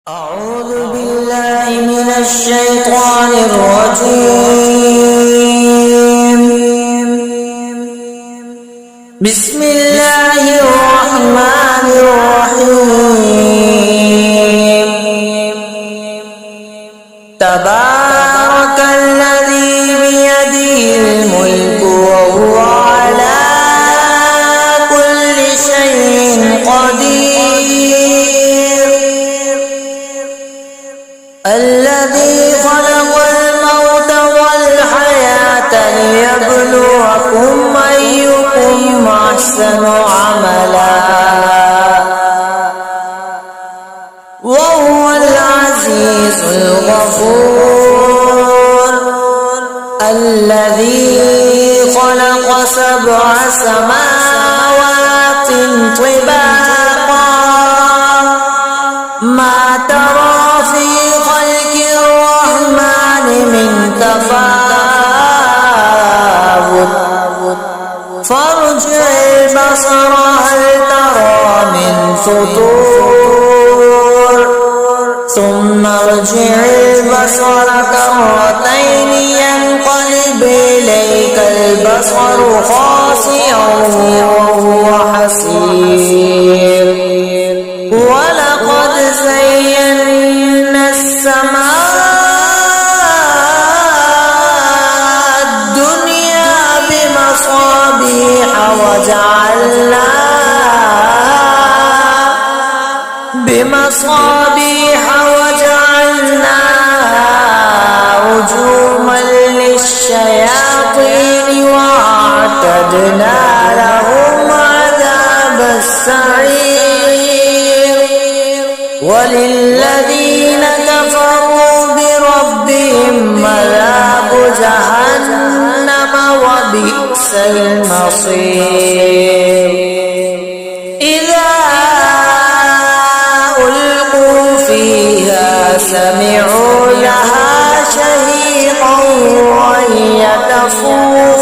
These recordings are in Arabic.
أعوذ بالله من الشيطان الرجيم. بسم الله الرحمن الرحيم. تبارك الذي بيده الملك وهو على كل شيء قدير. الذي خلق الموت والحياة ليبلوكم أيكم أحسن عملا وهو العزيز الغفور. الذي خلق 7 سماوات طباقا ما ترى في خلق الرحمن من تفاوت فارجع البصر هل ترى من فطور ثم ارجع البصر كرتين ينقلب إليك البصر خاسئا وهو حسير. ولقد زينا السماء الدنيا بمصابيح وجعلناها رجوما للشياطين وأعتدنا لهم عذاب السعير. وللذين كفروا بربهم عذاب جهنم وبئس المصير. إذا ألقوا فيها سمعوا لها شهيقا وهي تفور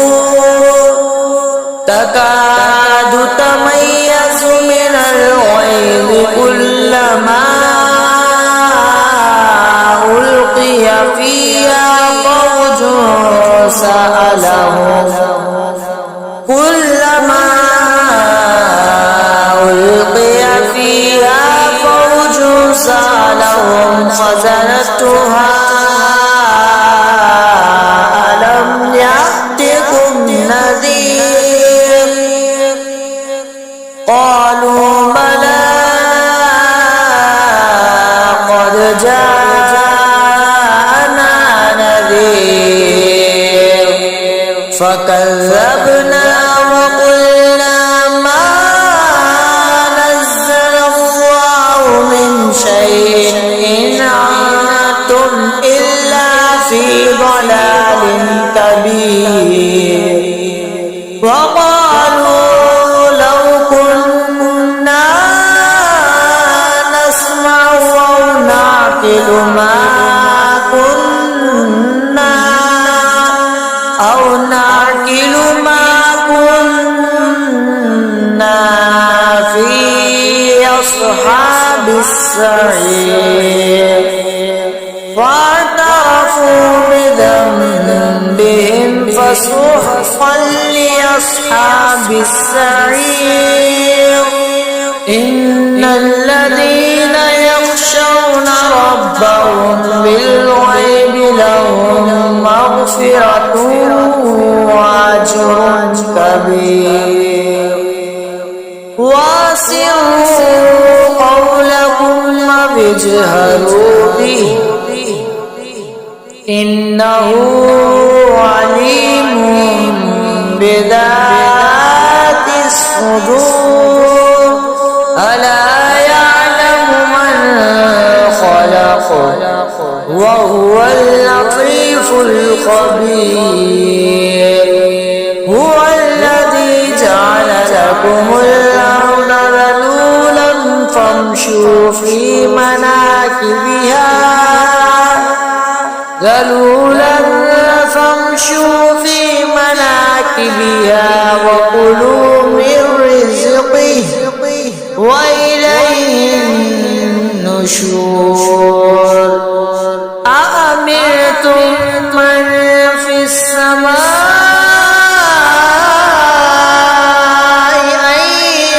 تكاد تميز من الغيظ كلما ألقي فيها فوج سألهم خزنتها ألم يأتكم نذير قالوا بلى قد جاءنا نذير فكذبنا وقلنا ما نزل الله من شيء إن أنتم إلا في ضلال كبير. وقالوا لو كنا نسمع أو نعقل ما كنا في أصحاب السعير. فاعترفوا بذنبهم فسحقا لأصحاب السعير. إن الذين يخشون ربهم بالغيب لهم مغفرة وأجر كبير. واسروا قولكم واجهروا به إنه عليم بذات الصدور. ألا يعلم من خلق وهو اللطيف الخبير. هو الذي جعل لكم الأرض ذلولا فامشوا في مناكبها وكلوا من رزقه وإليه النشور أأمنتم من في السماء أن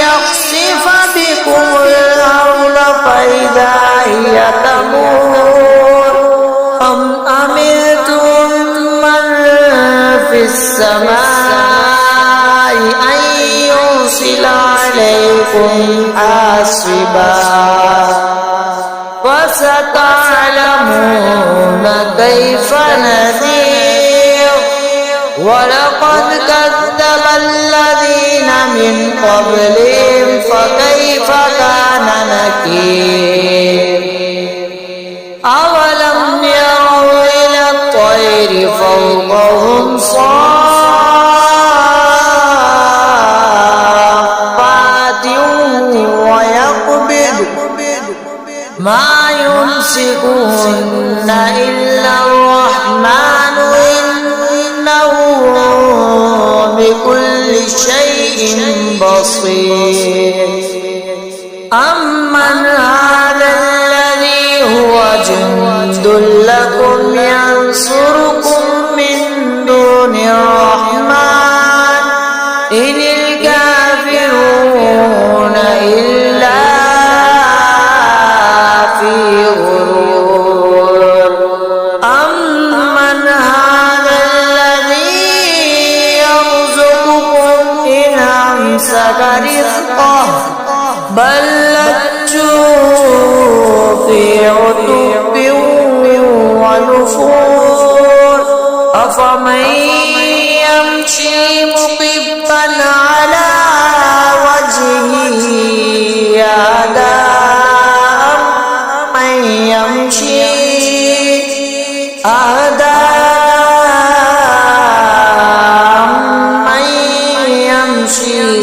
يخسف بكم الأرض فإذا هي تمور أم أمنتم من في السماء أن يرسل عليكم حاصبا فستعلمون كيف نذير ولقد كذب الذين من قبلهم فكيف كان نكير أولم يروا إلى الطير فوقهم صافات ويقبض ما يمسكهن إلا الرحمن إنه بكل شيء بصير أمن هذا الذي هو جند لكم ينصركم من دون الرحمن إن الكافرون إلا رزقه بل لجوا في عتب ونفور أفمن يمشي مكبا على وجهه أهدى أمن يمشي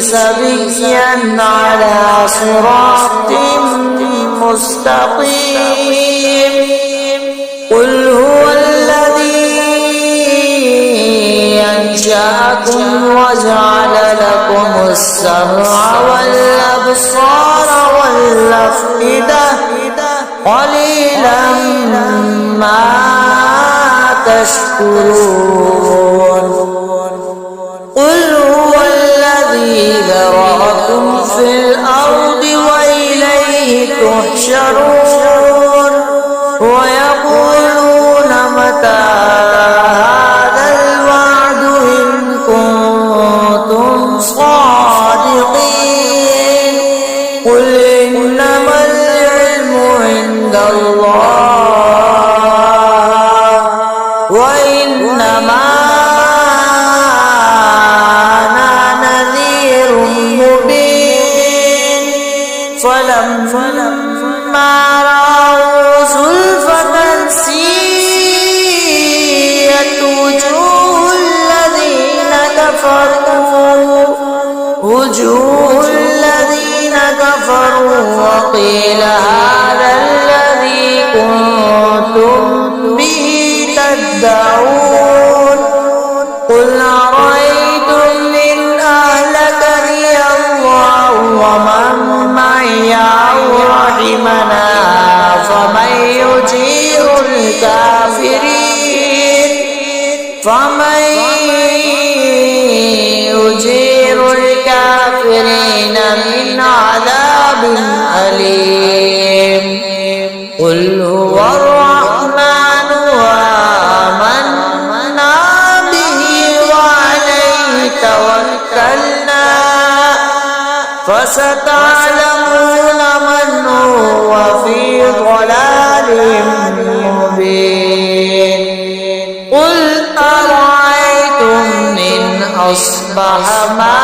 سبيا على صراط مستقيم قل هو الذي أنشأكم وجعل لكم السمع والأبصار والأفئدة قليلا ما تشكرون قل هو الذي ذرأكم في الأرض وإليه تحشرون ويقولون متى هذا الوعد إن كنتم صادقين قل إنما العلم عند الله وإنما فلما رأوا زلفة سيئت وجوه الذين كفروا وقيل هذا الذي كنتم به تدعون قل أرأيتم إن أهلكني الله ومن معي أو رحمنا فمن يجير الكافرين من عذاب أليم قل هو الرحمن وآمنا به وعليه توكلنا فستعلمون من هو في ضلال مبين قل أرأيتم إن أصبح ماؤكم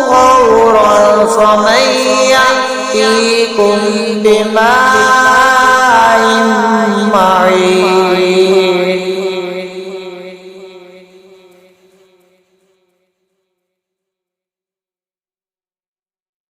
غورا فمن يأتيكم بماء